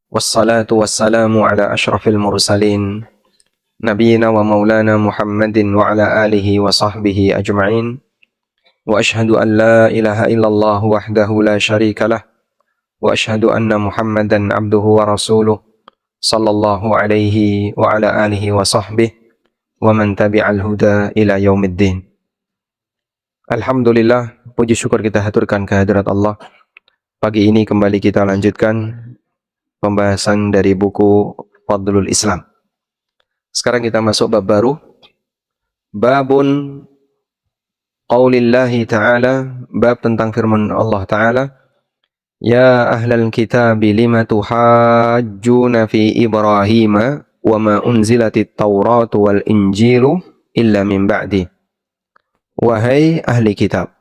Wassalatu wassalamu ala ashrafil mursalin Nabiina wa maulana Muhammadin wa ala alihi wa sahbihi ajma'in. Wa ashhadu an la ilaha illallah wahdahu la sharika lah. Wa ashhadu anna Muhammadan abduhu wa rasuluh sallallahu alaihi wa ala alihi wa sahbihi wa man tabi'al huda ila yaumiddin. Alhamdulillah, puji syukur kita haturkan kehadirat Allah. Pagi ini kembali kita lanjutkan pembahasan dari buku Fadlul Islam. Sekarang kita masuk bab baru. Babun qaulillahi ta'ala, bab tentang firman Allah Ta'ala. Ya ahlal kitabi lima tuhajjuna fi Ibrahim wa ma unzilatit Tauratu wal Injilu illa min ba'di. Wahai ahli kitab,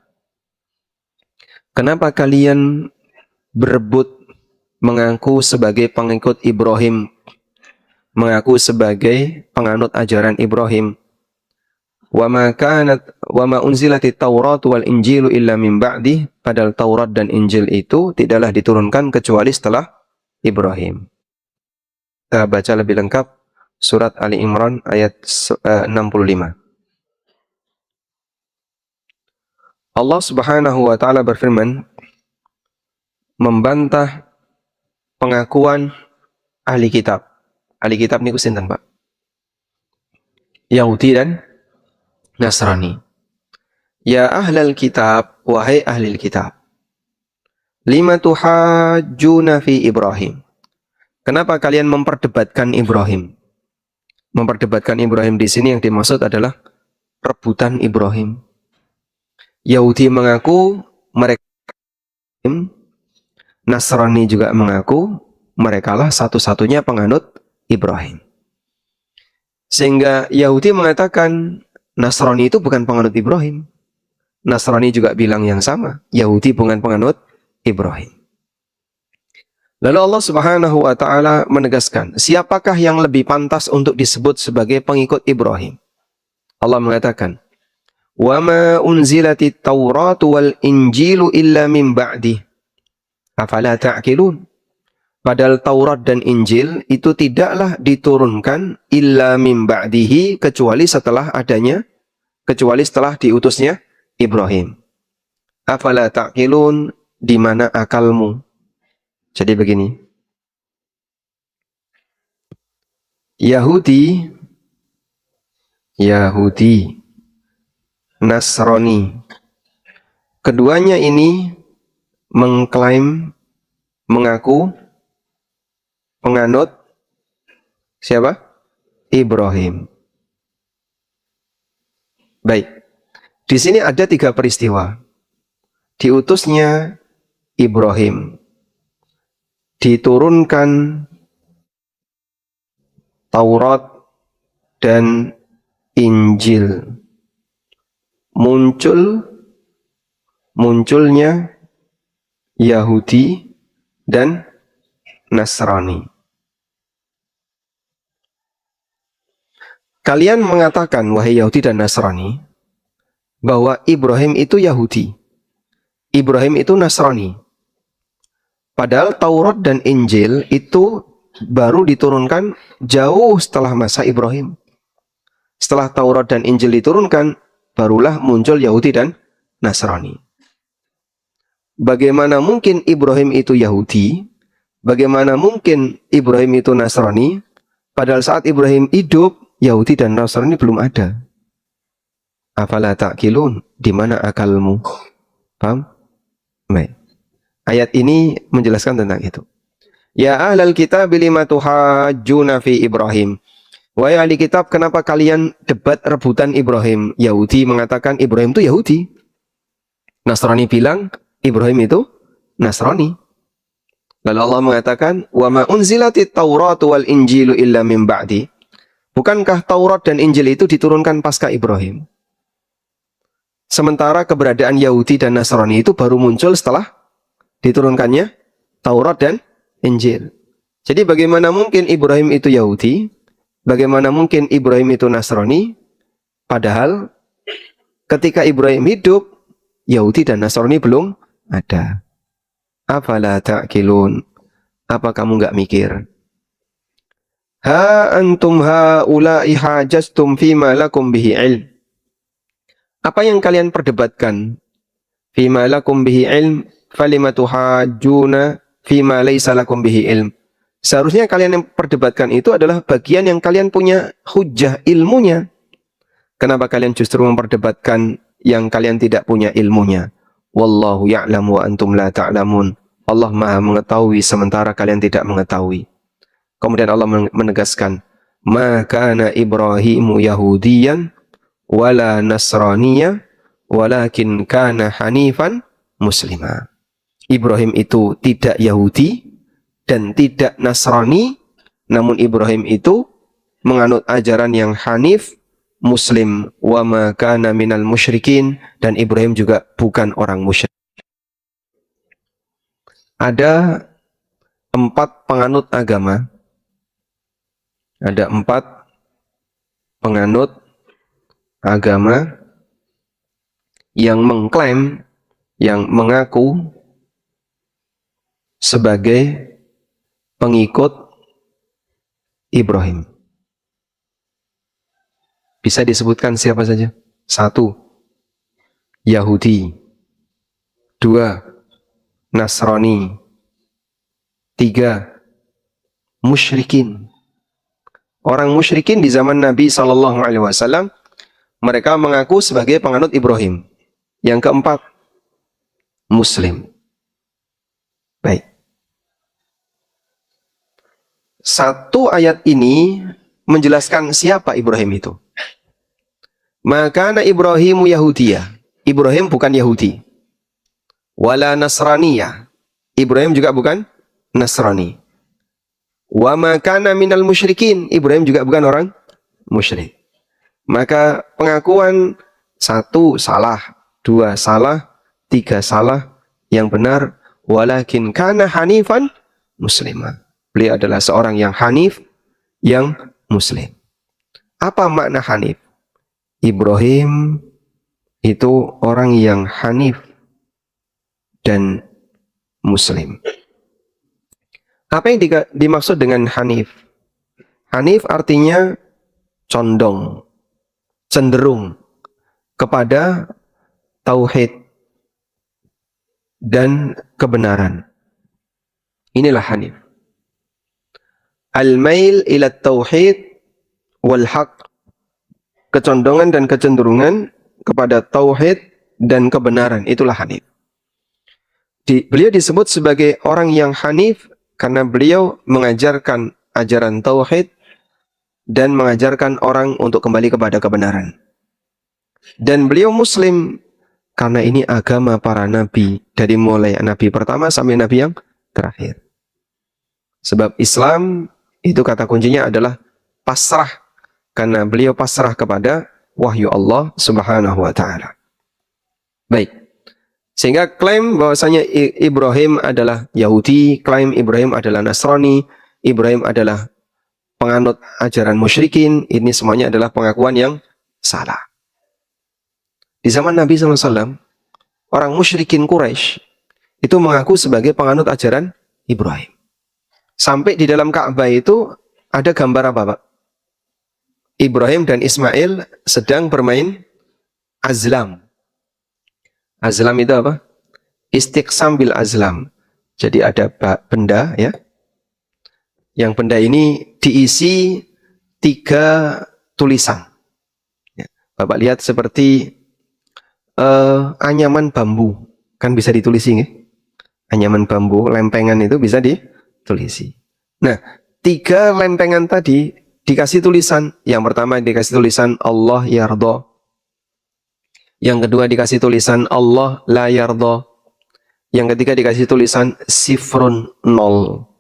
kenapa kalian berebut mengaku sebagai pengikut Ibrahim, mengaku sebagai penganut ajaran Ibrahim? Wa ma unzilatit Tauratu wal Injilu illa min ba'di, padahal Taurat dan Injil itu tidaklah diturunkan kecuali setelah Ibrahim. Kita baca lebih lengkap surat Ali Imran ayat 65. Allah Subhanahu wa taala berfirman membantah pengakuan ahli kitab. Ahli kitab niku sinten, Pak? Yahudi dan Nasrani. Ya ahlal kitab, wahai ahli kitab. Lima tuhajjuna fi Ibrahim. Kenapa kalian memperdebatkan Ibrahim? Memperdebatkan Ibrahim di sini yang dimaksud adalah rebutan Ibrahim. Yahudi mengaku mereka, Nasrani juga mengaku merekalah satu-satunya penganut Ibrahim. Sehingga Yahudi mengatakan Nasrani itu bukan penganut Ibrahim. Nasrani juga bilang yang sama, Yahudi bukan penganut Ibrahim. Lalu Allah Subhanahu wa taala menegaskan, siapakah yang lebih pantas untuk disebut sebagai pengikut Ibrahim? Allah mengatakan, "Wa ma unzilatit Tauratu wal Injilu illa min ba'di. Afala ta'qilun?" Padahal Taurat dan Injil itu tidaklah diturunkan illa min ba'dihi, kecuali setelah diutusnya Ibrahim. Afala ta'qilun, di mana akalmu? Jadi begini. Yahudi, Nasrani, keduanya ini mengaku penganut siapa? Ibrahim. Baik. Di sini ada 3 peristiwa. Diutusnya Ibrahim, diturunkan Taurat dan Injil, munculnya Yahudi dan Nasrani. Kalian mengatakan, wahai Yahudi dan Nasrani, bahwa Ibrahim itu Yahudi, Ibrahim itu Nasrani. Padahal Taurat dan Injil itu baru diturunkan jauh setelah masa Ibrahim. Setelah Taurat dan Injil diturunkan, barulah muncul Yahudi dan Nasrani. Bagaimana mungkin Ibrahim itu Yahudi? Bagaimana mungkin Ibrahim itu Nasrani? Padahal saat Ibrahim hidup, Yahudi dan Nasrani belum ada. Afala ta'qilun, di mana akalmu? Paham? Baik. Ayat ini menjelaskan tentang itu. Ya ahlal kitab lima tuhajjuna fi Ibrahim. Wahai ahli kitab, kenapa kalian debat rebutan Ibrahim? Yahudi mengatakan Ibrahim itu Yahudi. Nasrani bilang Ibrahim itu Nasrani. Lalu Allah mengatakan, "Wa ma unzilatit Tauratu wal Injilu illa min ba'di." Bukankah Taurat dan Injil itu diturunkan pasca Ibrahim? Sementara keberadaan Yahudi dan Nasrani itu baru muncul setelah diturunkannya Taurat dan Injil. Jadi bagaimana mungkin Ibrahim itu Yahudi? Bagaimana mungkin Ibrahim itu Nasrani? Padahal ketika Ibrahim hidup, Yahudi dan Nasrani belum ada. Afala ta'qilun. Apa kamu nggak mikir? Ha antum haula'i hajastum fima lakum bihi ilm. Apa yang kalian perdebatkan? Fima lakum bihi ilm, falima tuhajjuna fima laysa lakum bihi ilm. Seharusnya kalian yang perdebatkan itu adalah bagian yang kalian punya hujjah ilmunya. Kenapa kalian justru memperdebatkan yang kalian tidak punya ilmunya? Wallahu ya'lamu wa antum la ta'lamun. Allah Maha mengetahui sementara kalian tidak mengetahui. Kemudian Allah menegaskan, "Ma kana Ibrahimu Yahudiyan wala Nasraniyya walakin kana hanifan muslima." Ibrahim itu tidak Yahudi dan tidak Nasrani, namun Ibrahim itu menganut ajaran yang hanif, muslim, wa ma kana minal musyrikin, dan Ibrahim juga bukan orang musyrik. Ada 4 penganut agama. Ada 4 penganut agama yang mengklaim, yang mengaku sebagai pengikut Ibrahim. Bisa disebutkan siapa saja? 1, Yahudi. 2, Nasrani. 3, musyrikin. Orang musyrikin di zaman Nabi SAW, mereka mengaku sebagai penganut Ibrahim. Yang keempat, Muslim. Baik. 1 ayat ini menjelaskan siapa Ibrahim itu. Maka Ibrahimu Yahudiyah. Ibrahim bukan Yahudi. Wala Nasraniyah. Ibrahim juga bukan Nasrani. Wa ma kana minal musyrikin. Ibrahim juga bukan orang musyrik. Maka pengakuan 1 salah, 2 salah, 3 salah, yang benar walakin kana hanifan muslimah. Beliau adalah seorang yang hanif, yang muslim. Apa makna hanif? Ibrahim itu orang yang hanif dan muslim. Apa yang dimaksud dengan hanif? Hanif artinya condong, cenderung kepada tauhid dan kebenaran. Inilah hanif. Al-mail ila tauhid wal haq. Kecondongan dan kecenderungan kepada tauhid dan kebenaran. Itulah hanif. Beliau disebut sebagai orang yang hanif karena beliau mengajarkan ajaran tauhid dan mengajarkan orang untuk kembali kepada kebenaran. Dan beliau muslim karena ini agama para nabi, dari mulai nabi pertama sampai nabi yang terakhir. Sebab Islam itu kata kuncinya adalah pasrah, karena beliau pasrah kepada wahyu Allah Subhanahu wa taala. Baik. Sehingga klaim bahwasanya Ibrahim adalah Yahudi, klaim Ibrahim adalah Nasrani, Ibrahim adalah penganut ajaran musyrikin, ini semuanya adalah pengakuan yang salah. Di zaman Nabi SAW, orang musyrikin Quraisy itu mengaku sebagai penganut ajaran Ibrahim. Sampai di dalam Ka'bah itu ada gambar apa, Pak? Ibrahim dan Ismail sedang bermain azlam. Azlam itu apa? Istiqsam bil azlam. Jadi ada benda, ya. Yang benda ini diisi 3 tulisan. Ya. Bapak lihat seperti anyaman bambu. Kan bisa ditulisi, ya? Anyaman bambu, lempengan itu bisa ditulisi. Nah, 3 lempengan tadi dikasih tulisan. Yang pertama dikasih tulisan Allah yardha. Yang kedua dikasih tulisan Allah la yardha. Yang ketiga dikasih tulisan sifrun 0.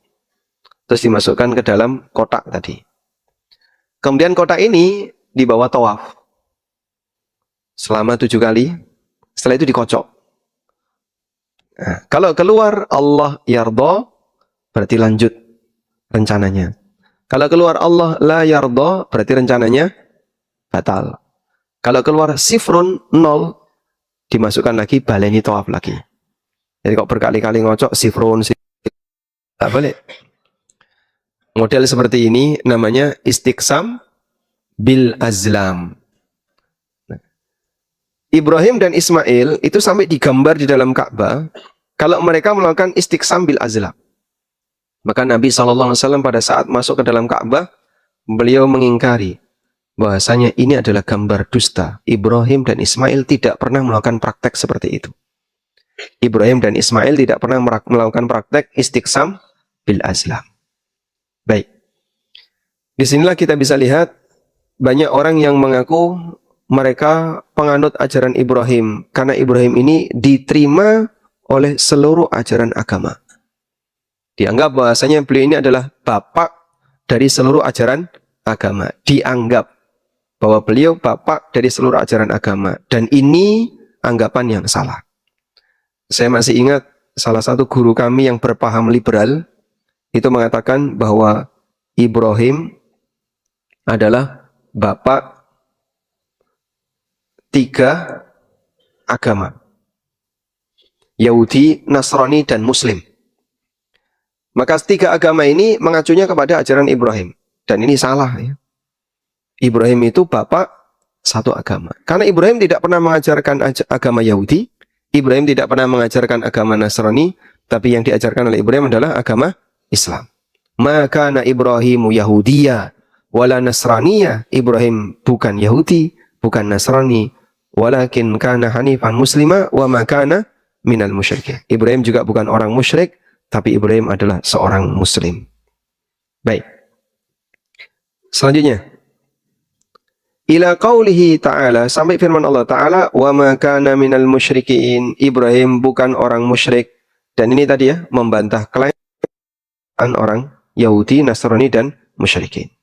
Terus dimasukkan ke dalam kotak tadi. Kemudian kotak ini dibawa tawaf selama 7 kali. Setelah itu dikocok. Nah, kalau keluar Allah yardha, berarti lanjut rencananya. Kalau keluar Allah la yardha, berarti rencananya batal. Kalau keluar sifrun 0, dimasukkan lagi, baleni tawaf lagi. Jadi kok berkali-kali ngocok sifrun, Tak boleh. Model seperti ini namanya istiqsam bil azlam. Ibrahim dan Ismail itu sampai digambar di dalam Ka'bah kalau mereka melakukan istiqsam bil azlam. Maka Nabi SAW pada saat masuk ke dalam Ka'bah, beliau mengingkari bahwasanya ini adalah gambar dusta. Ibrahim dan Ismail tidak pernah melakukan praktek seperti itu. Ibrahim dan Ismail tidak pernah melakukan praktek istiqsam bil azlam. Baik. Disinilah kita bisa lihat banyak orang yang mengaku mereka penganut ajaran Ibrahim karena Ibrahim ini diterima oleh seluruh ajaran agama. Dianggap bahwasanya beliau ini adalah bapak dari seluruh ajaran agama. Dianggap bahwa beliau bapak dari seluruh ajaran agama. Dan ini anggapan yang salah. Saya masih ingat salah satu guru kami yang berpaham liberal itu mengatakan bahwa Ibrahim adalah bapak 3 agama. Yahudi, Nasrani, dan Muslim. Maka 3 agama ini mengacunya kepada ajaran Ibrahim. Dan ini salah ya. Ibrahim itu bapak 1 agama. Karena Ibrahim tidak pernah mengajarkan agama Yahudi. Ibrahim tidak pernah mengajarkan agama Nasrani. Tapi yang diajarkan oleh Ibrahim adalah agama Islam. Maka Ibrahimu Yahudiyah wala Nasraniyah. Ibrahim bukan Yahudi, bukan Nasrani. Walakin kana hanifan muslima wa makana minal musyrikin. Ibrahim juga bukan orang musyrik. Tapi Ibrahim adalah seorang Muslim. Baik. Selanjutnya. Ila qawlihi ta'ala. Sampai firman Allah Ta'ala. Wa ma kana minal musyrikin. Ibrahim bukan orang musyrik. Dan ini tadi ya. Membantah klaim orang Yahudi, Nasrani, dan musyrikin.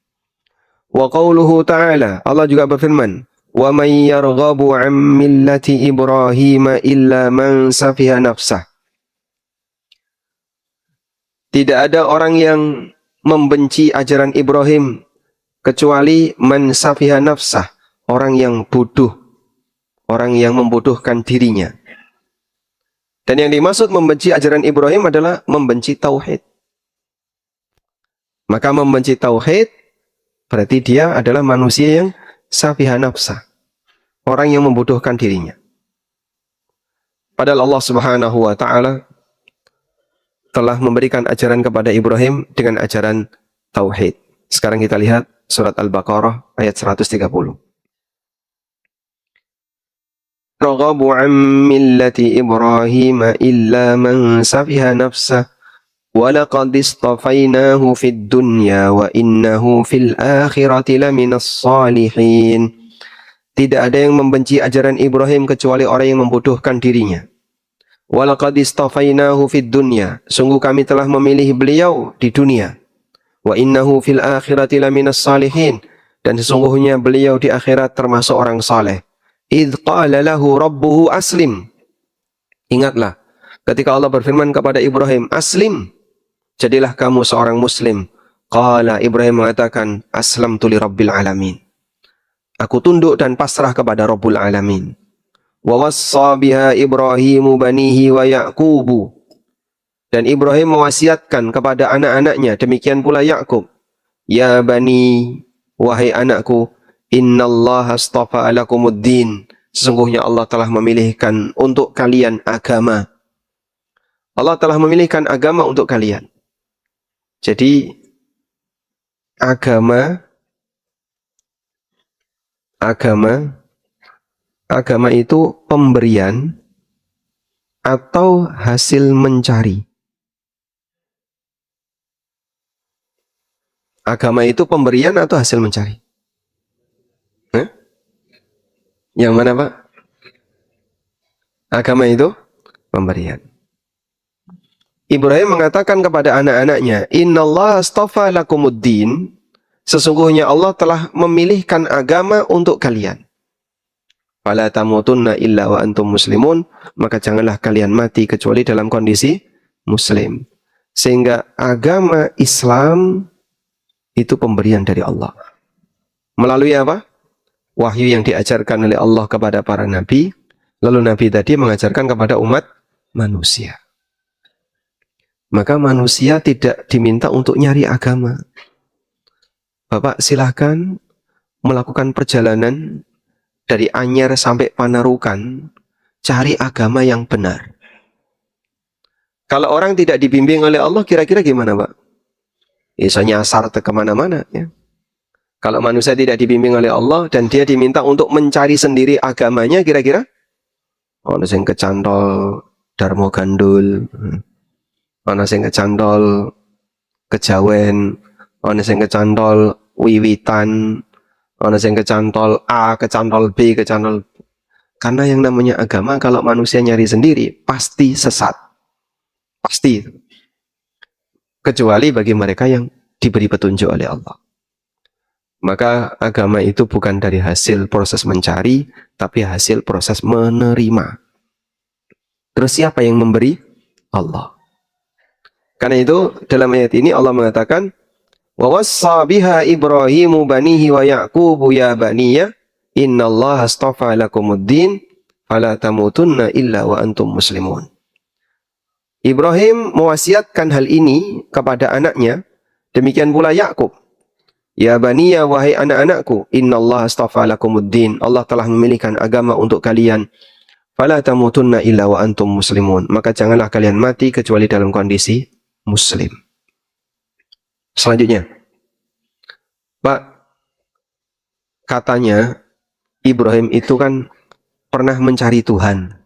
Wa qawluhu ta'ala. Allah juga berfirman. Wa man yarghabu an millati Ibrahim illa man safiha nafsah. Tidak ada orang yang membenci ajaran Ibrahim kecuali man safiha nafsah, orang yang bodoh, orang yang membodohkan dirinya. Dan yang dimaksud membenci ajaran Ibrahim adalah membenci tauhid. Maka membenci tauhid berarti dia adalah manusia yang safiha nafsah, orang yang membodohkan dirinya. Padahal Allah Subhanahu wa taala telah memberikan ajaran kepada Ibrahim dengan ajaran tauhid. Sekarang kita lihat surat Al-Baqarah ayat 130. Raghabu an millati Ibrahim illa man safiha nafsah wa laqad istafainahu fid dunya wa innahu fil akhirati laminas salihin. Tidak ada yang membenci ajaran Ibrahim kecuali orang yang membodohkan dirinya. Walaqad istafainahu fid dunya. Sungguh kami telah memilih beliau di dunia. Wa innahu fil akhirati laminas salihin. Dan sesungguhnya beliau di akhirat termasuk orang saleh. Idh qala lahu rabbuhu aslim. Ingatlah ketika Allah berfirman kepada Ibrahim, aslim. Jadilah kamu seorang muslim. Qala Ibrahim mengatakan, aslamtu li rabbil alamin. Aku tunduk dan pasrah kepada Rabbul Alamin. Wa wassa biha Ibrahimu banihi wa Ya'qubu. Dan Ibrahim mewasiatkan kepada anak-anaknya, demikian pula Ya'qub. Ya bani, wahai anakku, innallaha astafa lakumuddin. Sesungguhnya Allah telah memilihkan untuk kalian agama. Allah telah memilihkan agama untuk kalian. Jadi agama itu pemberian atau hasil mencari. Agama itu pemberian atau hasil mencari? Hah? Yang mana, Pak? Agama itu pemberian. Ibrahim mengatakan kepada anak-anaknya, innallaha astafa lakumuddin. Sesungguhnya Allah telah memilihkan agama untuk kalian. Fala tamutunna illa wa antum muslimun, maka janganlah kalian mati kecuali dalam kondisi muslim. Sehingga agama Islam itu pemberian dari Allah. Melalui apa? Wahyu yang diajarkan oleh Allah kepada para nabi, lalu nabi tadi mengajarkan kepada umat manusia. Maka manusia tidak diminta untuk nyari agama. Bapak silahkan melakukan perjalanan dari Anyer sampai Panarukan, cari agama yang benar. Kalau orang tidak dibimbing oleh Allah, kira-kira gimana, Pak? Bisa nyasar kemana-mana, ya. Kalau manusia tidak dibimbing oleh Allah dan dia diminta untuk mencari sendiri agamanya, kira-kira ono sing kecantol Darmo Gandul, ono sing kecantol Kejawen, ono sing kecantol Wiwitan, ono sing kecantol A, kecantol B, kecantol. Karena yang namanya agama kalau manusia nyari sendiri pasti sesat. Pasti. Kecuali bagi mereka yang diberi petunjuk oleh Allah. Maka agama itu bukan dari hasil proses mencari, tapi hasil proses menerima. Terus siapa yang memberi? Allah. Karena itu dalam ayat ini Allah mengatakan, wa wassa biha Ibrahimu banihi wa Ya'qubu ya baniya innallaha astafa lakumuddin fala tamutunna illa wa antum muslimun. Ibrahim mewasiatkan hal ini kepada anaknya, demikian pula Yakub. Ya baniya wahai anak-anakku, innallaha astafa lakumuddin. Allah telah memilihkan agama untuk kalian. Fala tamutunna illa wa antum muslimun. Maka janganlah kalian mati kecuali dalam kondisi muslim. Selanjutnya, Pak, katanya Ibrahim itu kan pernah mencari Tuhan.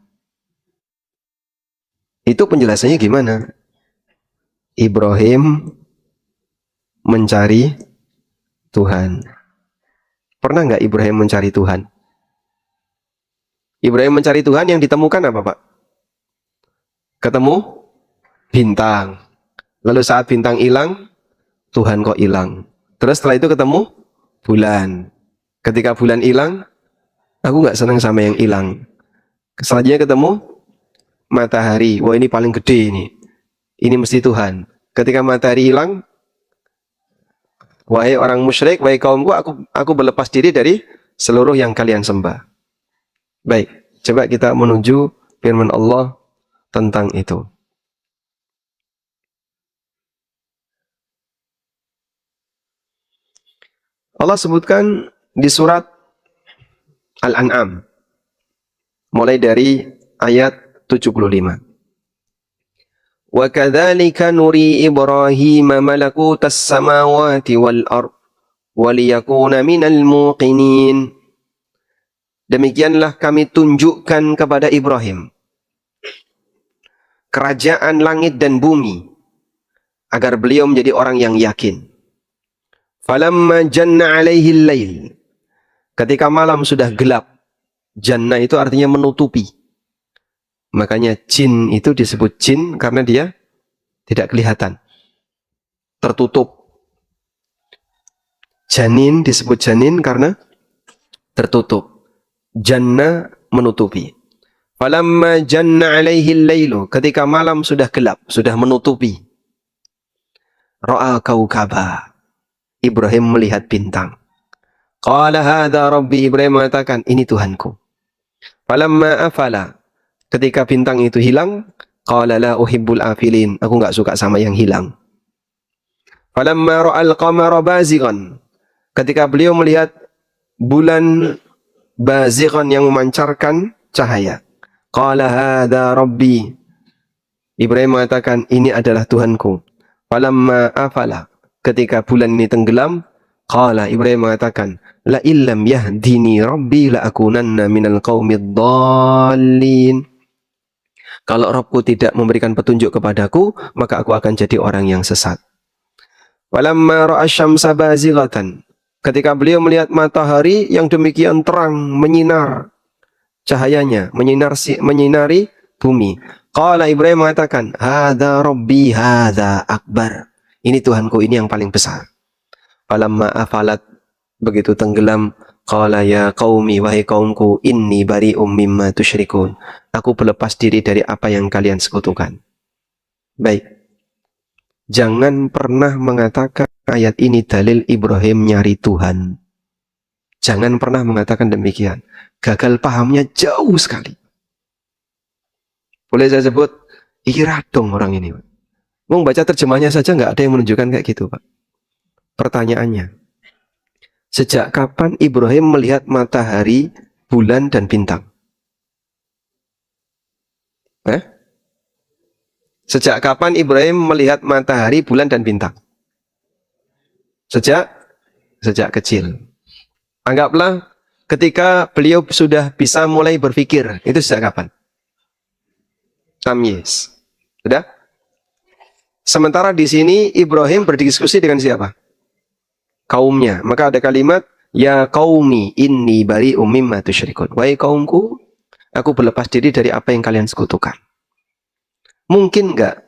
Itu penjelasannya gimana? Ibrahim mencari Tuhan. Pernah nggak Ibrahim mencari Tuhan? Ibrahim mencari Tuhan, yang ditemukan apa, Pak? Ketemu bintang. Lalu saat bintang hilang, Tuhan kok hilang. Terus setelah itu ketemu bulan. Ketika bulan hilang, aku nggak senang sama yang hilang. Selanjutnya ketemu matahari. Wah, ini paling gede ini. Ini mesti Tuhan. Ketika matahari hilang, wahai orang musyrik, wahai kaumku, aku berlepas diri dari seluruh yang kalian sembah. Baik, coba kita menuju firman Allah tentang itu. Allah sebutkan di surat Al-An'am, mulai dari ayat 75. Wa kadzalika nuri Ibrahim malakutas samawati wal ard wa liyakuna minal muqinin. Demikianlah kami tunjukkan kepada Ibrahim kerajaan langit dan bumi agar beliau menjadi orang yang yakin. Falamma janna alaihi al-lail. Ketika malam sudah gelap. Janna itu artinya menutupi. Makanya jin itu disebut jin karena dia tidak kelihatan. Tertutup. Janin disebut janin karena tertutup. Janna menutupi. Falamma janna alaihi al-lailu. Ketika malam sudah gelap, sudah menutupi. Ra'a kaukaba. Ibrahim melihat bintang. Qala hadza rabbi. Ibrahim mengatakan, ini Tuhanku. Falamma afala. Ketika bintang itu hilang, qala la uhibbul afilin. Aku enggak suka sama yang hilang. Falamma ra'al qamara bazighan. Ketika beliau melihat bulan bazighan yang memancarkan cahaya. Qala hadza rabbi. Ibrahim mengatakan, ini adalah Tuhanku. Falamma afala. Ketika bulan ini tenggelam, qala Ibrahim mengatakan, la illam yahdini rabbi la akunanna minal qaumid dhalin. Kalau Rabbku tidak memberikan petunjuk kepadaku, maka aku akan jadi orang yang sesat. Walamma ra'a syamsa bazighatan. Ketika beliau melihat matahari yang demikian terang menyinar cahayanya, menyinari bumi. Qala Ibrahim mengatakan, hadza rabbi hadza akbar. Ini Tuhanku, ini yang paling besar. Falamma afalat, begitu tenggelam, qala ya qaumi, wahai kaumku, inni bari'um mimma tusyrikun. Aku berlepas diri dari apa yang kalian sekutukan. Baik. Jangan pernah mengatakan ayat ini dalil Ibrahim nyari Tuhan. Jangan pernah mengatakan demikian. Gagal pahamnya jauh sekali. Boleh saya sebut, iki radong orang ini. Mau baca terjemahnya saja nggak ada yang menunjukkan kayak gitu, Pak. Pertanyaannya, sejak kapan Ibrahim melihat matahari, bulan, dan bintang? Sejak kapan Ibrahim melihat matahari, bulan, dan bintang? Sejak kecil. Anggaplah ketika beliau sudah bisa mulai berpikir, itu sejak kapan? Tamyiz. Sudah? Sementara di sini Ibrahim berdiskusi dengan siapa? Kaumnya. Maka ada kalimat, ya qaumi inni bari'um mimma tusyrikun. Wahai kaumku, aku berlepas diri dari apa yang kalian sekutukan. Mungkin enggak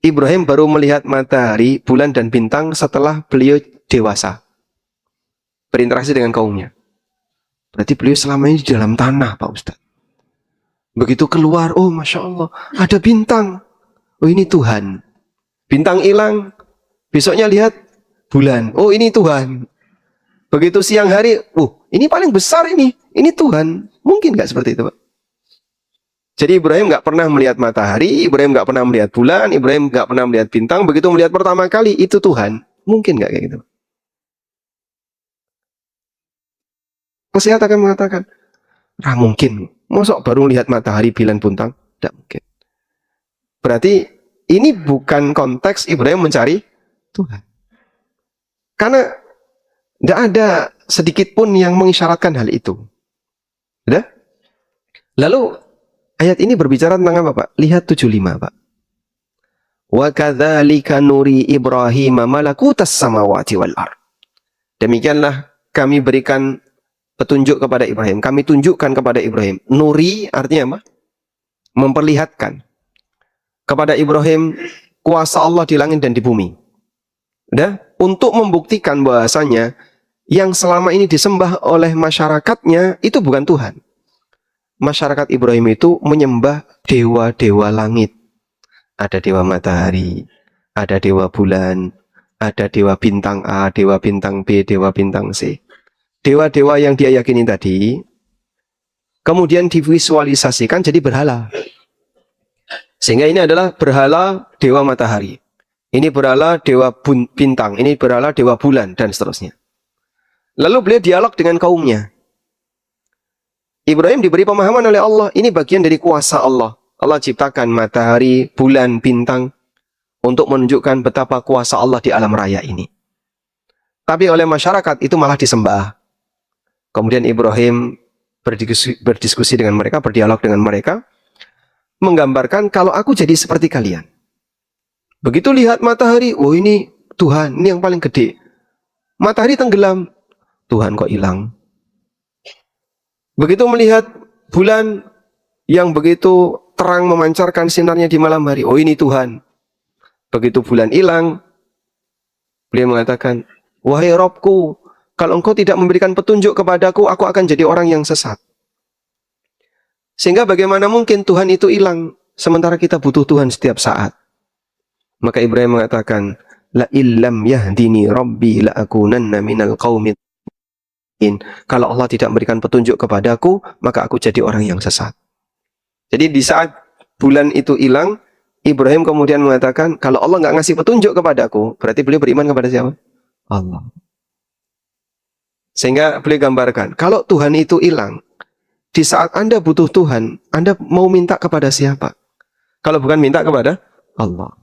Ibrahim baru melihat matahari, bulan, dan bintang setelah beliau dewasa, berinteraksi dengan kaumnya? Berarti beliau selama ini di dalam tanah, Pak Ustadz. Begitu keluar, oh Masya Allah, ada bintang. Oh ini Tuhan. Bintang hilang, besoknya lihat bulan. Oh ini Tuhan. Begitu siang hari, oh ini paling besar ini Tuhan. Mungkin nggak seperti itu, Pak? Jadi Ibrahim nggak pernah melihat matahari, Ibrahim nggak pernah melihat bulan, Ibrahim nggak pernah melihat bintang. Begitu melihat pertama kali, itu Tuhan. Mungkin nggak kayak gitu? Nasihat akan mengatakan, mungkin. Mosok baru lihat matahari, bulan, bintang? Tidak mungkin. Berarti ini bukan konteks Ibrahim mencari Tuhan. Karena tidak ada sedikit pun yang mengisyaratkan hal itu. Sudah? Lalu ayat ini berbicara tentang apa, Pak? Lihat 75, Pak. Wa kadzalika nuri Ibrahim malakutas samawati wal ard. Demikianlah kami berikan petunjuk kepada Ibrahim. Kami tunjukkan kepada Ibrahim. Nuri artinya apa? Memperlihatkan kepada Ibrahim kuasa Allah di langit dan di bumi. Udah? Untuk membuktikan bahasanya yang selama ini disembah oleh masyarakatnya itu bukan Tuhan. Masyarakat Ibrahim itu menyembah dewa-dewa langit. Ada dewa matahari, ada dewa bulan, ada dewa bintang A, dewa bintang B, dewa bintang C. Dewa-dewa yang dia yakini tadi kemudian divisualisasikan jadi berhala. Sehingga ini adalah berhala dewa matahari. Ini berhala dewa bintang, ini berhala dewa bulan, dan seterusnya. Lalu beliau dialog dengan kaumnya. Ibrahim diberi pemahaman oleh Allah, ini bagian dari kuasa Allah. Allah ciptakan matahari, bulan, bintang untuk menunjukkan betapa kuasa Allah di alam raya ini. Tapi oleh masyarakat itu malah disembah. Kemudian Ibrahim berdiskusi dengan mereka, berdialog dengan mereka, menggambarkan kalau aku jadi seperti kalian. Begitu lihat matahari, oh ini Tuhan, ini yang paling gede. Matahari tenggelam, Tuhan kok hilang. Begitu melihat bulan yang begitu terang memancarkan sinarnya di malam hari, oh ini Tuhan. Begitu bulan hilang, beliau mengatakan, wahai Robku, kalau engkau tidak memberikan petunjuk kepadaku, aku akan jadi orang yang sesat. Sehingga bagaimana mungkin Tuhan itu hilang, sementara kita butuh Tuhan setiap saat. Maka Ibrahim mengatakan, la illam yahdini rabbi la akunanna minal qaumin. Kalau Allah tidak memberikan petunjuk kepadaku, maka aku jadi orang yang sesat. Jadi di saat bulan itu hilang, Ibrahim kemudian mengatakan, kalau Allah nggak ngasih petunjuk kepadaku, berarti beliau beriman kepada siapa? Allah. Sehingga beliau gambarkan, kalau Tuhan itu hilang, di saat Anda butuh Tuhan, Anda mau minta kepada siapa? Kalau bukan minta kepada Allah.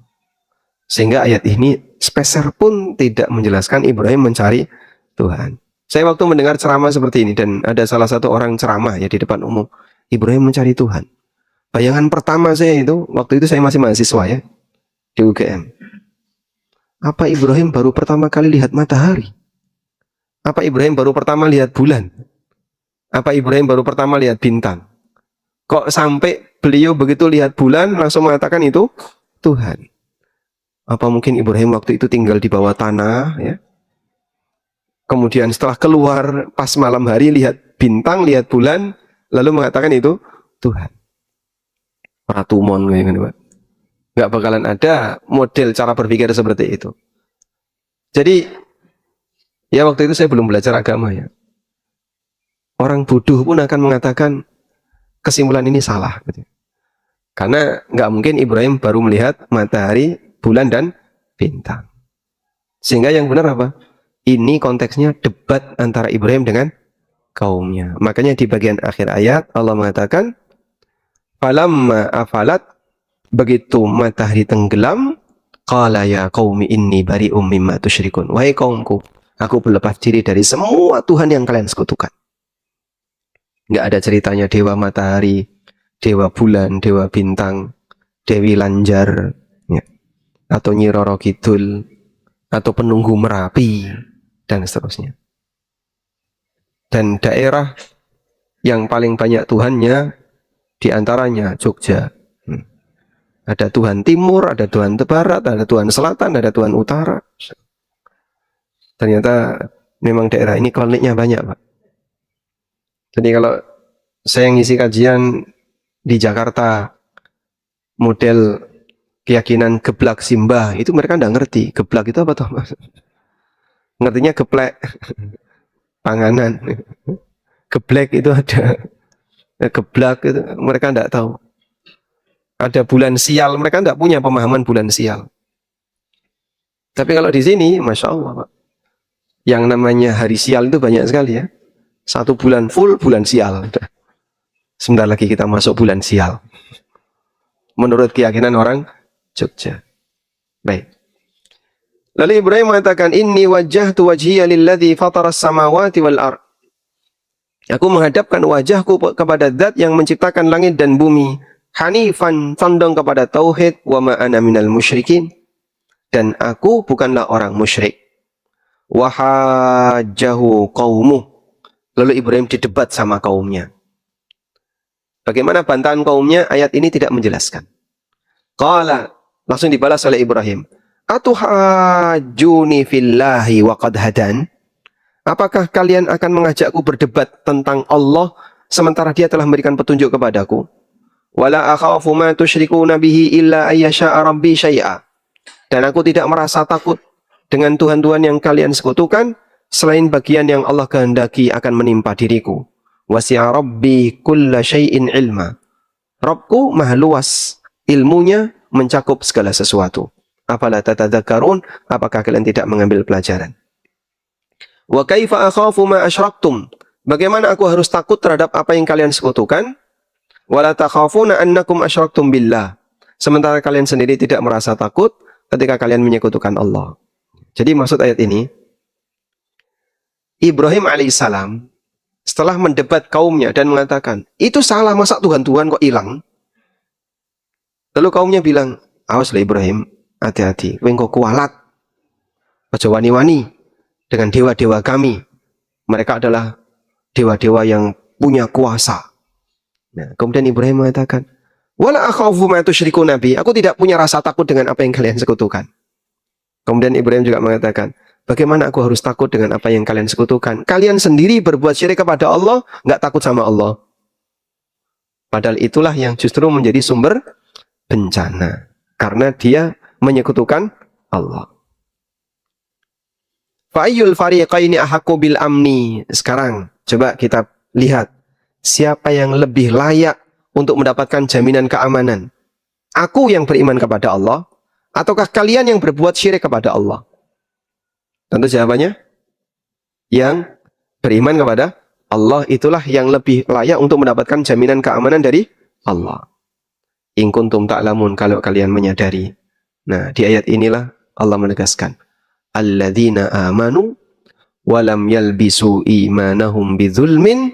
Sehingga ayat ini speser pun tidak menjelaskan Ibrahim mencari Tuhan. Saya waktu mendengar ceramah seperti ini, dan ada salah satu orang ceramah ya di depan umum, Ibrahim mencari Tuhan. Bayangan pertama saya itu, waktu itu saya masih mahasiswa ya, di UGM. Apa Ibrahim baru pertama kali lihat matahari? Apa Ibrahim baru pertama lihat bulan? Apa Ibrahim baru pertama lihat bintang? Kok sampai beliau begitu lihat bulan langsung mengatakan itu Tuhan? Apa mungkin Ibrahim waktu itu tinggal di bawah tanah ya? Kemudian setelah keluar pas malam hari lihat bintang, lihat bulan, lalu mengatakan itu Tuhan. Ratumon gitu, Pak. Nggak bakalan ada model cara berpikir seperti itu. Jadi ya waktu itu saya belum belajar agama ya. Orang bodoh pun akan mengatakan kesimpulan ini salah gitu. Karena nggak mungkin Ibrahim baru melihat matahari, bulan dan bintang. Sehingga yang benar apa? Ini konteksnya debat antara Ibrahim dengan kaumnya. Makanya di bagian akhir ayat Allah mengatakan, falamma afalat, begitu matahari tenggelam, qala ya qaumi inni bari'um mimma tusyrikun. Wahai kaumku, aku berlepas diri dari semua Tuhan yang kalian sekutukan. Nggak ada ceritanya dewa matahari, dewa bulan, dewa bintang, Dewi Lanjar, ya, atau Nyi Roro Kidul, atau penunggu Merapi, dan seterusnya. Dan daerah yang paling banyak Tuhannya diantaranya Jogja. Ada Tuhan Timur, ada Tuhan Barat, ada Tuhan Selatan, ada Tuhan Utara. Ternyata memang daerah ini kliniknya banyak, Pak. Jadi kalau saya ngisi kajian di Jakarta, model keyakinan geblak simbah, itu mereka nggak ngerti. Geblak itu apa toh, Mas? Ngertinya geplek panganan. Geblek itu ada. Geblak itu mereka nggak tahu. Ada bulan sial, mereka nggak punya pemahaman bulan sial. Tapi kalau di sini, Masya Allah, Pak, yang namanya hari sial itu banyak sekali ya. Satu bulan full bulan sial. Sebentar lagi kita masuk bulan sial. Menurut keyakinan orang Jogja. Baik. Lalu Ibrahim mengatakan, Inni wajjahtu wajhiya lilladzi fataras samawati wal ard. Aku menghadapkan wajahku kepada Zat yang menciptakan langit dan bumi. Hanifan, condong kepada tauhid, wa ma ana minal musyrikin. Dan aku bukanlah orang musyrik. Wahajjahu qaumuh. Lalu Ibrahim didebat sama kaumnya. Bagaimana bantahan kaumnya? Ayat ini tidak menjelaskan. Qala, langsung dibalas oleh Ibrahim. Atuhajjuni fillahi wa qad hadan. Apakah kalian akan mengajakku berdebat tentang Allah sementara Dia telah memberikan petunjuk kepadaku? Wala akhafu ma tusyrikuna bihi illa ayyasha'a rabbi syai'a. Dan aku tidak merasa takut dengan Tuhan-Tuhan yang kalian sekutukan selain bagian yang Allah kehendaki akan menimpa diriku. Wasi'a rabbi kulla syai'in ilma. Rabbku maha luas, ilmunya mencakup segala sesuatu. Afala tatadzakkarun, apakah kalian tidak mengambil pelajaran? Wa kaifa akhafu ma asyraktum. Bagaimana aku harus takut terhadap apa yang kalian sekutukan? Wala takhafuna annakum asyraktum billah. Sementara kalian sendiri tidak merasa takut ketika kalian menyekutukan Allah. Jadi maksud ayat ini, Ibrahim alaihissalam setelah mendebat kaumnya dan mengatakan, itu salah, masa Tuhan-Tuhan kok hilang? Lalu kaumnya bilang, awas lah Ibrahim, hati-hati, engkau kualat, aja wani-wani dengan dewa-dewa kami. Mereka adalah dewa-dewa yang punya kuasa. Nah, kemudian Ibrahim mengatakan, wala akhafu ma tusyrikuna bi. Aku tidak punya rasa takut dengan apa yang kalian sekutukan. Kemudian Ibrahim juga mengatakan, bagaimana aku harus takut dengan apa yang kalian sekutukan? Kalian sendiri berbuat syirik kepada Allah, nggak takut sama Allah. Padahal itulah yang justru menjadi sumber bencana. Karena dia menyekutukan Allah. Fa'ayyul fariqaini ahaqqu bil amni. Sekarang, coba kita lihat. Siapa yang lebih layak untuk mendapatkan jaminan keamanan? Aku yang beriman kepada Allah, ataukah kalian yang berbuat syirik kepada Allah? Tentu jawabannya, yang beriman kepada Allah itulah yang lebih layak untuk mendapatkan jaminan keamanan dari Allah. In kuntum ta'lamun, kalau kalian menyadari. Nah, di ayat inilah Allah menegaskan, alladzina amanu walam yalbisu imanahum bidzulmin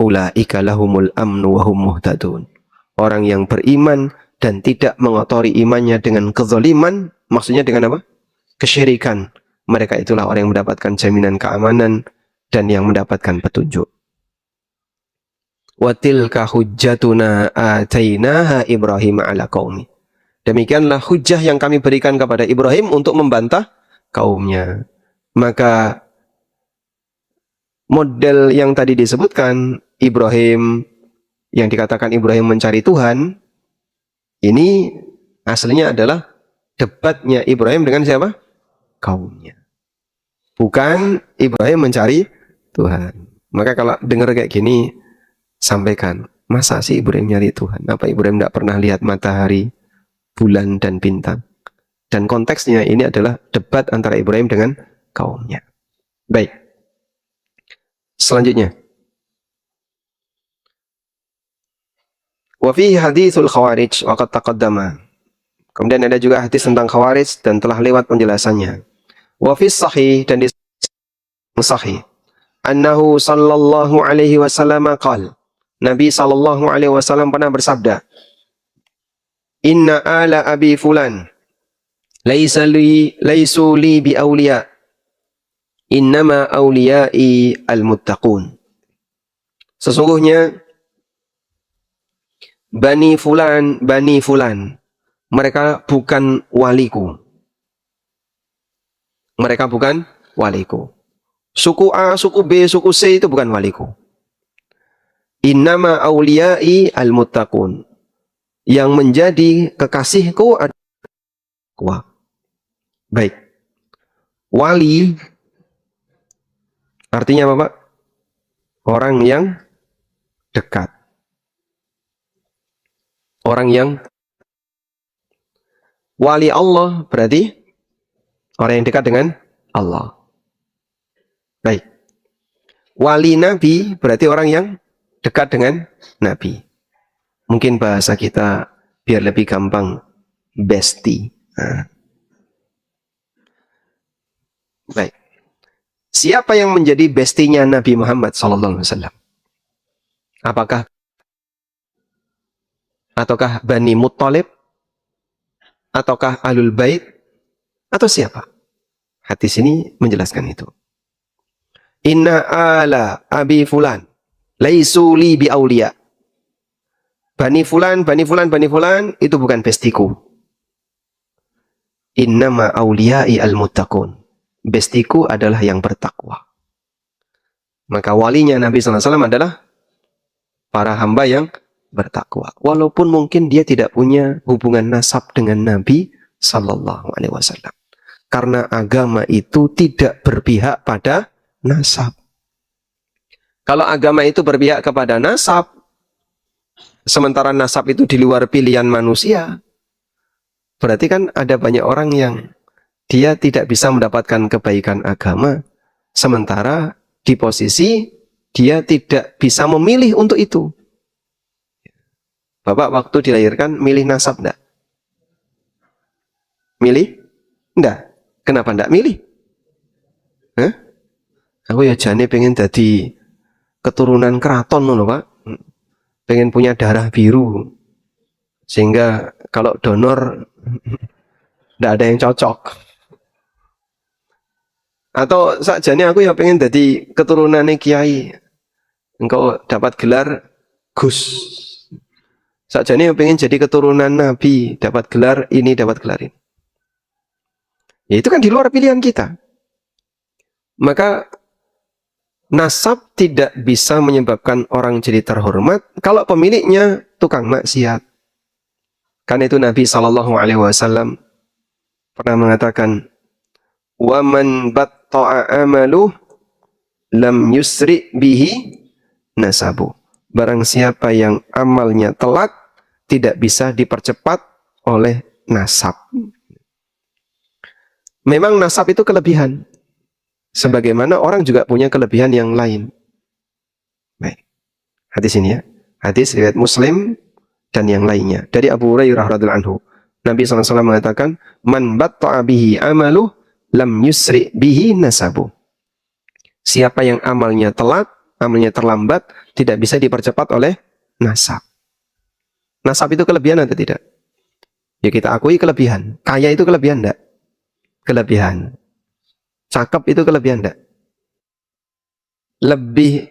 ulaika lahumul amnu wa hum muhtadun. Orang yang beriman dan tidak mengotori imannya dengan kezaliman, maksudnya dengan apa? Kesyirikan. Mereka itulah orang yang mendapatkan jaminan keamanan dan yang mendapatkan petunjuk. Wa tilka hujjatuna atainaha Ibrahim ala qaumi. Demikianlah hujjah yang kami berikan kepada Ibrahim untuk membantah kaumnya. Maka model yang tadi disebutkan, Ibrahim, yang dikatakan Ibrahim mencari Tuhan, ini aslinya adalah debatnya Ibrahim dengan siapa? Kaumnya. Bukan Ibrahim mencari Tuhan. Maka kalau dengar kayak gini, sampaikan, masa sih Ibrahim nyari Tuhan? Apa Ibrahim tidak pernah lihat matahari, bulan, dan bintang? Dan konteksnya ini adalah debat antara Ibrahim dengan kaumnya. Baik. Selanjutnya. Wa fihi haditsul khawarij wa qad taqaddama. Kemudian ada juga hadis tentang khawarij dan telah lewat penjelasannya. Wa fis sahih, dan di sahih, annahu sallallahu alaihi wasallam qala, Nabi sallallahu alaihi wasallam pernah bersabda, "Inna ala abi fulan laisu li bi awliya, innama awliyai al-muttaqun." Sesungguhnya Bani Fulan, mereka bukan waliku. Mereka bukan waliku. Suku A, suku B, suku C itu bukan waliku. Innama awliyai al-muttaqun. Yang menjadi kekasihku adalah. Baik. Wali artinya apa, Pak? Orang yang dekat. Orang yang wali Allah berarti orang yang dekat dengan Allah. Baik. Wali Nabi berarti orang yang dekat dengan Nabi. Mungkin bahasa kita biar lebih gampang, bestie. Nah. Baik. Siapa yang menjadi bestinya Nabi Muhammad SAW? Ataukah Bani Muttalib? Ataukah Ahlul Bait? Atau siapa? Hadis ini menjelaskan itu. Inna ala abi fulan laisu li bi aulia. Bani Fulan itu bukan bestiku. Innama auliyai al-muttaqun. Bestiku adalah yang bertakwa. Maka walinya Nabi SAW adalah para hamba yang bertakwa. Walaupun mungkin dia tidak punya hubungan nasab dengan Nabi SAW. Karena agama itu tidak berpihak pada nasab. Kalau agama itu berpihak kepada nasab, sementara nasab itu di luar pilihan manusia, berarti kan ada banyak orang yang dia tidak bisa mendapatkan kebaikan agama, sementara di posisi dia tidak bisa memilih untuk itu. Bapak waktu dilahirkan milih nasab enggak? Milih? Enggak. Kenapa enggak milih? Hah? Aku ya jane pengen jadi keturunan keraton loh, Pak. Pengen punya darah biru. Sehingga kalau donor enggak ada yang cocok. Atau sakjane aku ya pengen jadi keturunannya kiai. Engkau dapat gelar Gus. Sakjane ya pengen jadi keturunan Nabi, dapat gelar ini, dapat gelar ini. Ya itu kan di luar pilihan kita. Maka nasab tidak bisa menyebabkan orang jadi terhormat kalau pemiliknya tukang maksiat. Karena itu Nabi SAW pernah mengatakan, "Wa man batta'a amaluh lam yusri bihi nasabu." Barang siapa yang amalnya telat, tidak bisa dipercepat oleh nasab. Memang nasab itu kelebihan. Sebagaimana orang juga punya kelebihan yang lain. Baik. Hadis ini ya. Hadis riwayat Muslim dan yang lainnya. Dari Abu Hurairah radhiyallahu anhu. Nabi SAW mengatakan, "Man batta'a bihi amaluh lam yusri bihi nasabu." Siapa yang amalnya telat, amalnya terlambat, tidak bisa dipercepat oleh nasab. Nasab itu kelebihan atau tidak? Ya kita akui kelebihan. Kaya itu kelebihan enggak? Kelebihan. Cakep itu kelebihan enggak? Lebih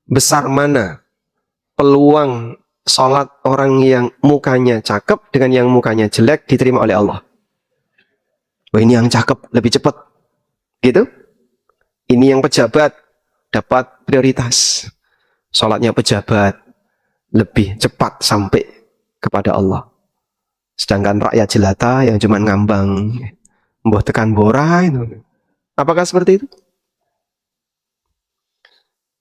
besar mana peluang sholat orang yang mukanya cakep dengan yang mukanya jelek diterima oleh Allah? Wah, ini yang cakep lebih cepat. Gitu? Ini yang pejabat dapat prioritas. Sholatnya pejabat lebih cepat sampai kepada Allah. Sedangkan rakyat jelata yang cuma ngambang, mbuh tekan bora itu. Apakah seperti itu?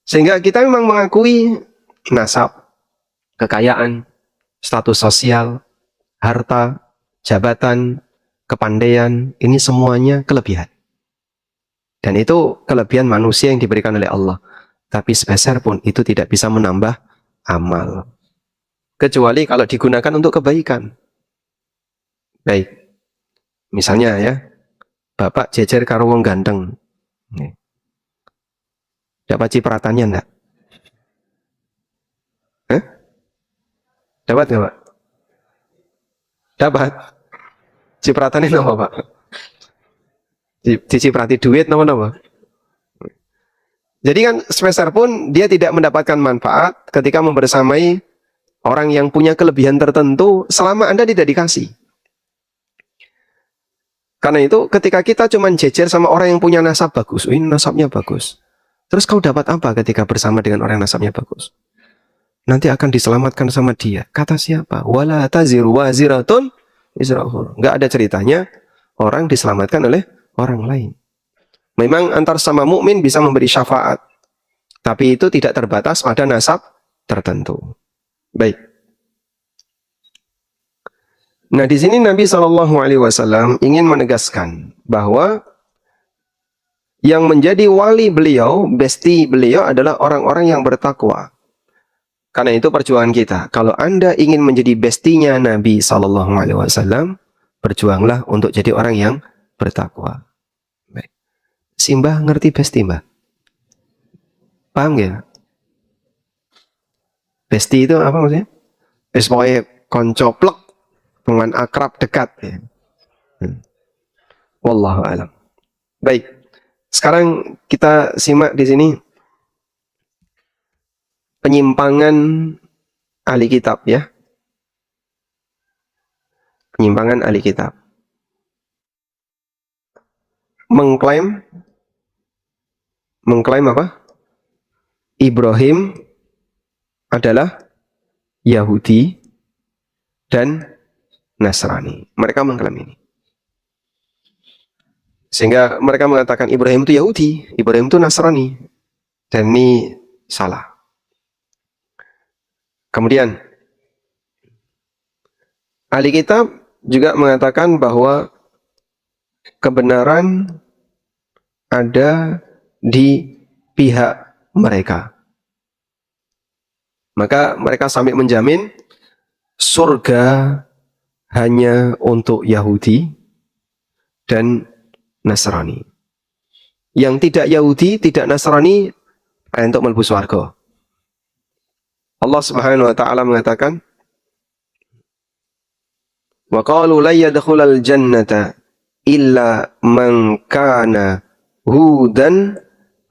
Sehingga kita memang mengakui nasab, kekayaan, status sosial, harta, jabatan, kepandaian, ini semuanya kelebihan. Dan itu kelebihan manusia yang diberikan oleh Allah. Tapi sepeser pun itu tidak bisa menambah amal. Kecuali kalau digunakan untuk kebaikan. Baik. Misalnya ya, Bapak jejer karo wong ganteng. Dapat cipratannya enggak? Eh? Dapat nggak, Pak? Dapat. Cipratannya apa, Pak? Diciprati duit apa? Jadi kan sepeser pun dia tidak mendapatkan manfaat ketika membersamai orang yang punya kelebihan tertentu selama Anda tidak dikasih. Karena itu ketika kita cuma jejer sama orang yang punya nasab bagus, ini nasabnya bagus. Terus kau dapat apa ketika bersama dengan orang yang nasabnya bagus? Nanti akan diselamatkan sama dia. Kata siapa? Wala taziru waziratun wizra ukhra. Enggak ada ceritanya orang diselamatkan oleh orang lain. Memang antar sama mukmin bisa memberi syafaat, tapi itu tidak terbatas pada nasab tertentu. Baik. Nah, di sini Nabi SAW ingin menegaskan bahwa yang menjadi wali beliau, besti beliau adalah orang-orang yang bertakwa. Karena itu perjuangan kita. Kalau Anda ingin menjadi bestinya Nabi SAW, berjuanglah untuk jadi orang yang bertakwa. Baik. Si Mbah ngerti besti, Mbah? Paham ya? Besti itu apa maksudnya? Pokoknya koncoplek dengan akrab dekat. Ya. Wallahu a'lam. Baik. Sekarang kita simak di sini penyimpangan ahli kitab ya. Penyimpangan ahli kitab. Mengklaim apa? Ibrahim adalah Yahudi dan Nasrani. Mereka mengklaim ini. Sehingga mereka mengatakan Ibrahim itu Yahudi, Ibrahim itu Nasrani. Dan ini salah. Kemudian ahli kitab juga mengatakan bahwa kebenaran ada di pihak mereka. Maka mereka sampai menjamin surga hanya untuk Yahudi dan Nasrani. Yang tidak Yahudi, tidak Nasrani, untuk mlebu swarga. Allah Subhanahu wa taala mengatakan, "Wa qalu la yadkhulal jannata illa man kana hudan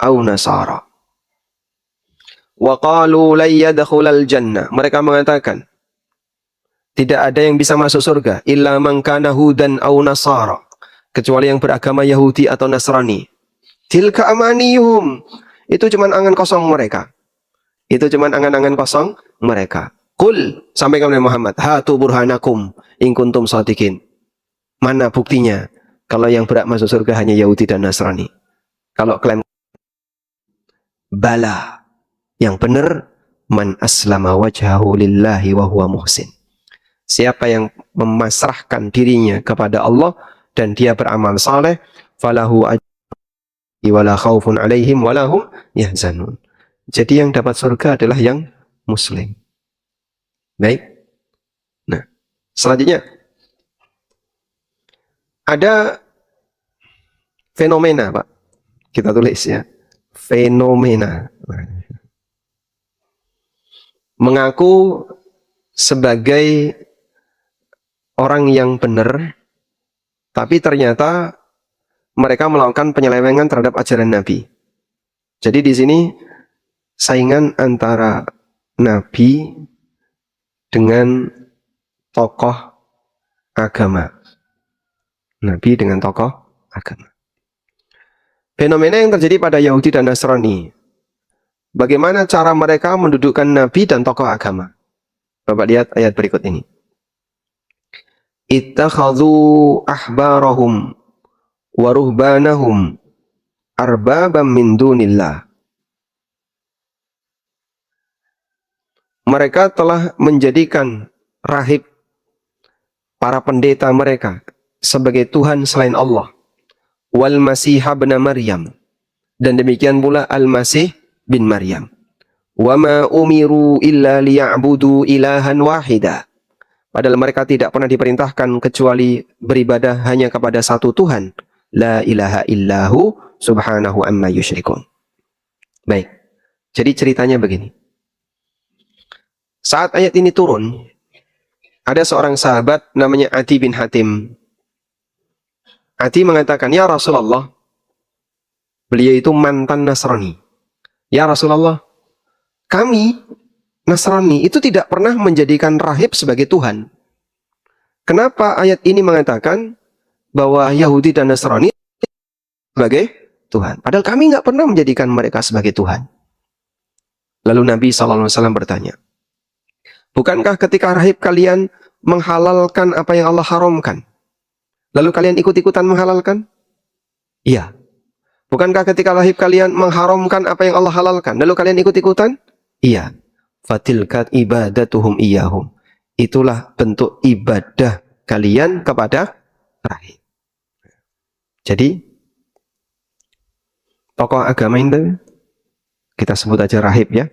aw nasara." Wa qalu la yadkhulal jannah. Mereka mengatakan, tidak ada yang bisa masuk surga illa man kana hudan aw nasara, kecuali yang beragama Yahudi atau Nasrani. Tilka amaniyum. Itu cuma angan kosong mereka. Itu cuma angan-angan kosong mereka. Qul, sampaikan oleh Muhammad, hatu burhanakum in kuntum shadiqin. Mana buktinya kalau yang berhak masuk surga hanya Yahudi dan Nasrani? Kalau klaim bala, yang benar, man aslama wajhahu lillahi wa huwa muhsin. Siapa yang memasrahkan dirinya kepada Allah dan dia beramal saleh, falahu ajri wala khaufun alaihim wala hum yahzanun. Jadi yang dapat surga adalah yang muslim. Baik. Nah, selanjutnya ada fenomena, Pak. Kita tulis ya. Fenomena. Mengaku sebagai orang yang benar, tapi ternyata mereka melakukan penyelewengan terhadap ajaran Nabi. Jadi di sini saingan antara Nabi dengan tokoh agama. Nabi dengan tokoh agama. Fenomena yang terjadi pada Yahudi dan Nasrani. Bagaimana cara mereka mendudukkan Nabi dan tokoh agama? Bapak lihat ayat berikut ini. Ittakhadhu ahbarahum wa ruhbanahum arbabam min dunillah. Mereka telah menjadikan rahib, para pendeta mereka, sebagai Tuhan selain Allah. Wal Masih ibn Maryam. Dan demikian pula Al-Masih bin Maryam. Wa ma umiru illa liya'budu ilahan wahida. Padahal mereka tidak pernah diperintahkan kecuali beribadah hanya kepada satu Tuhan. La ilaha illahu subhanahu amma yusyrikun. Baik. Jadi ceritanya begini. Saat ayat ini turun, ada seorang sahabat namanya Adi bin Hatim. Adi mengatakan, "Ya Rasulullah," beliau itu mantan Nasrani. "Ya Rasulullah, kami Nasrani itu tidak pernah menjadikan rahib sebagai Tuhan. Kenapa ayat ini mengatakan bahwa Yahudi dan Nasrani sebagai Tuhan? Padahal kami nggak pernah menjadikan mereka sebagai Tuhan." Lalu Nabi SAW bertanya, "Bukankah ketika rahib kalian menghalalkan apa yang Allah haramkan, lalu kalian ikut-ikutan menghalalkan?" "Iya." "Bukankah ketika rahib kalian mengharamkan apa yang Allah halalkan, lalu kalian ikut-ikutan?" "Iya." "Fatilkat ibadatuhum iyahum." Itulah bentuk ibadah kalian kepada rahib. Jadi, tokoh agama itu kita sebut aja rahib ya.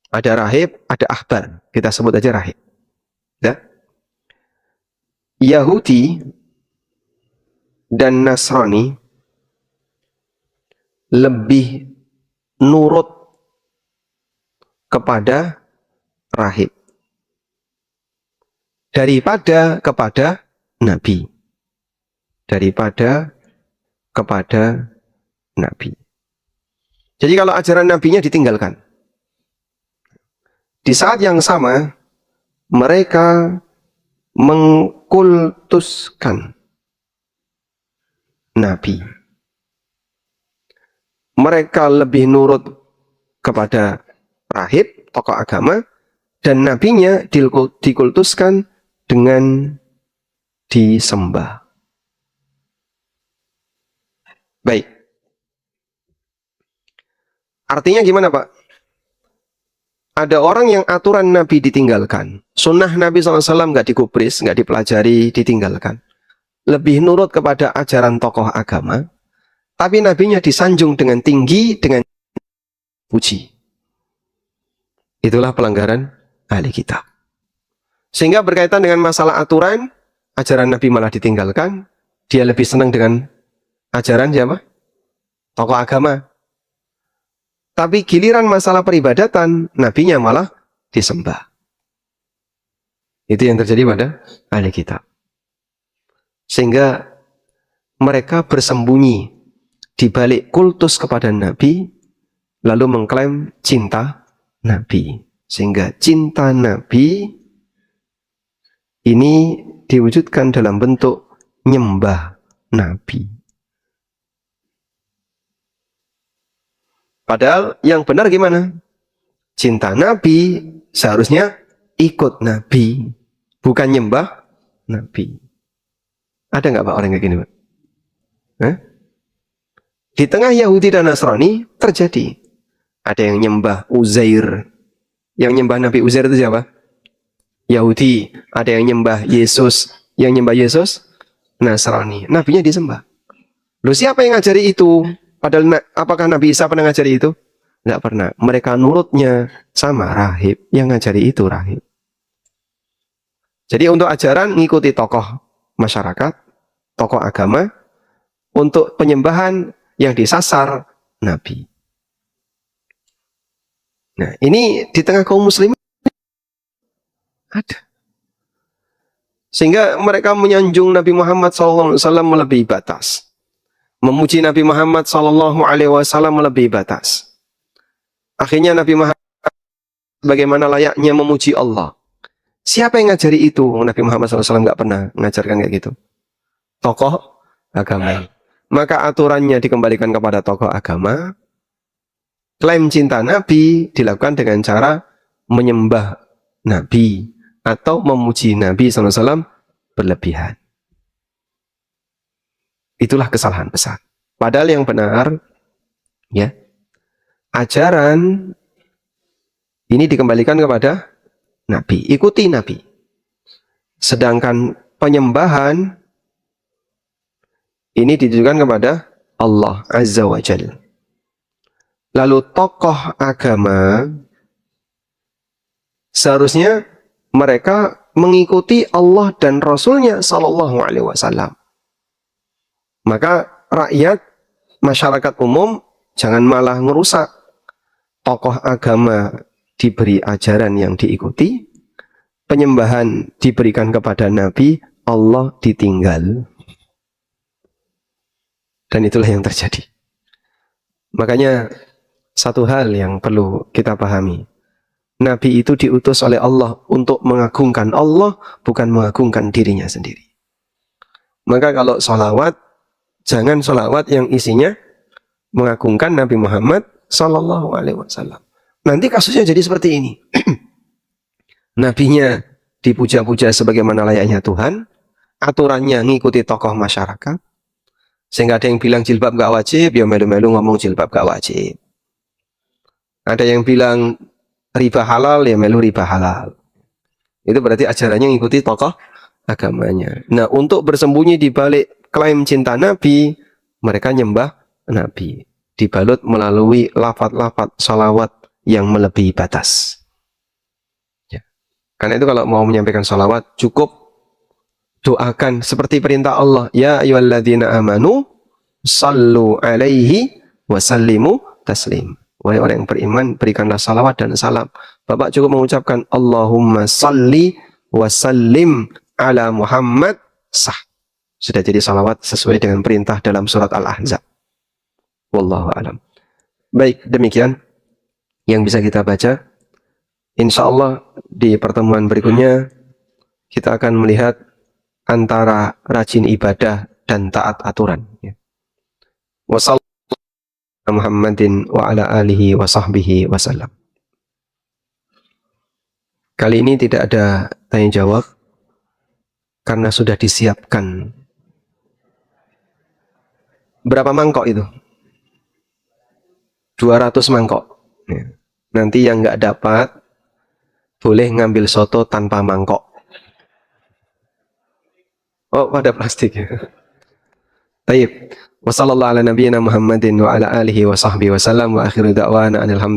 Ada rahib, ada ahbar. Kita sebut aja rahib. Ya. Yahudi dan Nasrani lebih nurut kepada rahib daripada kepada Nabi. Daripada kepada Nabi. Jadi kalau ajaran Nabinya ditinggalkan. Di saat yang sama, mereka mengkultuskan Nabi. Mereka lebih nurut kepada rahib, tokoh agama, dan nabinya dikultuskan dengan disembah. Baik. Artinya gimana, Pak? Ada orang yang aturan Nabi ditinggalkan. Sunnah Nabi SAW nggak digubris, nggak dipelajari, ditinggalkan. Lebih nurut kepada ajaran tokoh agama. Tapi nabinya disanjung dengan tinggi, dengan puji. Itulah pelanggaran ahli kitab. Sehingga berkaitan dengan masalah aturan, ajaran Nabi malah ditinggalkan. Dia lebih senang dengan ajaran siapa? Tokoh agama. Tapi giliran masalah peribadatan, nabinya malah disembah. Itu yang terjadi pada ahli kitab. Sehingga mereka bersembunyi di balik kultus kepada Nabi, lalu mengklaim cinta Nabi. Sehingga cinta Nabi ini diwujudkan dalam bentuk nyembah Nabi. Padahal yang benar gimana? Cinta Nabi seharusnya ikut Nabi, bukan nyembah Nabi. Ada nggak Pak orang kayak gini, Pak? Di tengah Yahudi dan Nasrani terjadi. Ada yang nyembah Uzair. Yang nyembah Nabi Uzair itu siapa? Yahudi. Ada yang nyembah Yesus. Yang nyembah Yesus Nasrani. Nabinya disembah. Loh, siapa yang ngajari itu? Padahal apakah Nabi Isa pernah ngajari itu? Tidak pernah. Mereka nurutnya sama rahib. Yang ngajari itu rahib. Jadi untuk ajaran ngikuti tokoh masyarakat, tokoh agama. Untuk penyembahan yang disasar Nabi. Nah, ini di tengah kaum muslimin ada. Sehingga mereka menyanjung Nabi Muhammad SAW melebihi batas. Memuji Nabi Muhammad SAW melebihi batas. Akhirnya Nabi Muhammad bagaimana layaknya memuji Allah. Siapa yang ngajari itu? Nabi Muhammad SAW nggak pernah mengajarkan kayak gitu. Tokoh agama. Maka aturannya dikembalikan kepada tokoh agama. Klaim cinta Nabi dilakukan dengan cara menyembah Nabi atau memuji Nabi SAW berlebihan. Itulah kesalahan besar. Padahal yang benar, ya, ajaran ini dikembalikan kepada Nabi. Ikuti Nabi. Sedangkan penyembahan Ini ditujukan kepada Allah Azza wa Jalla. Lalu tokoh agama seharusnya mereka mengikuti Allah dan Rasulnya Sallallahu Alaihi Wasallam. Maka rakyat, masyarakat umum jangan malah merusak. Tokoh agama diberi ajaran yang diikuti, penyembahan diberikan kepada Nabi, Allah ditinggal. Dan itulah yang terjadi. Makanya satu hal yang perlu kita pahami. Nabi itu diutus oleh Allah untuk mengagungkan Allah, bukan mengagungkan dirinya sendiri. Maka kalau sholawat, jangan sholawat yang isinya mengagungkan Nabi Muhammad Sallallahu Alaihi Wasallam. Nanti kasusnya jadi seperti ini. Nabinya dipuja-puja sebagaimana layaknya Tuhan, aturannya ngikuti tokoh masyarakat, sehingga ada yang bilang jilbab gak wajib, ya melu-melu ngomong jilbab gak wajib. Ada yang bilang riba halal, ya melu riba halal. Itu berarti ajarannya ngikuti tokoh agamanya. Nah, untuk bersembunyi di balik klaim cinta Nabi, mereka nyembah Nabi, dibalut melalui lafaz-lafaz salawat yang melebihi batas. Ya. Karena itu kalau mau menyampaikan salawat, cukup doakan seperti perintah Allah. Ya ayyuhalladzina amanu, sallu alaihi wa sallimu taslim. Wahai orang yang beriman, berikanlah salawat dan salam. Bapak cukup mengucapkan Allahumma salli wa sallim ala Muhammad, sah. Sudah jadi salawat sesuai dengan perintah dalam surat Al-Ahzab. Wallahu alam. Baik, demikian yang bisa kita baca. Insya Allah di pertemuan berikutnya kita akan melihat antara rajin ibadah dan taat aturan. Wassalamualaikum Muhammadin wa ala alihi wa sahbihi wasallam. Kali ini tidak ada tanya jawab karena sudah disiapkan. Berapa mangkok itu? 200 mangkok. Nanti yang nggak dapat boleh ngambil soto tanpa mangkok. Oh, pada plastik ya. Taib. Wassallallahu ala nabiyyina Muhammadin wa ala alihi wa sahbihi wasallam wa akhiru da'wana anil hamdulillah.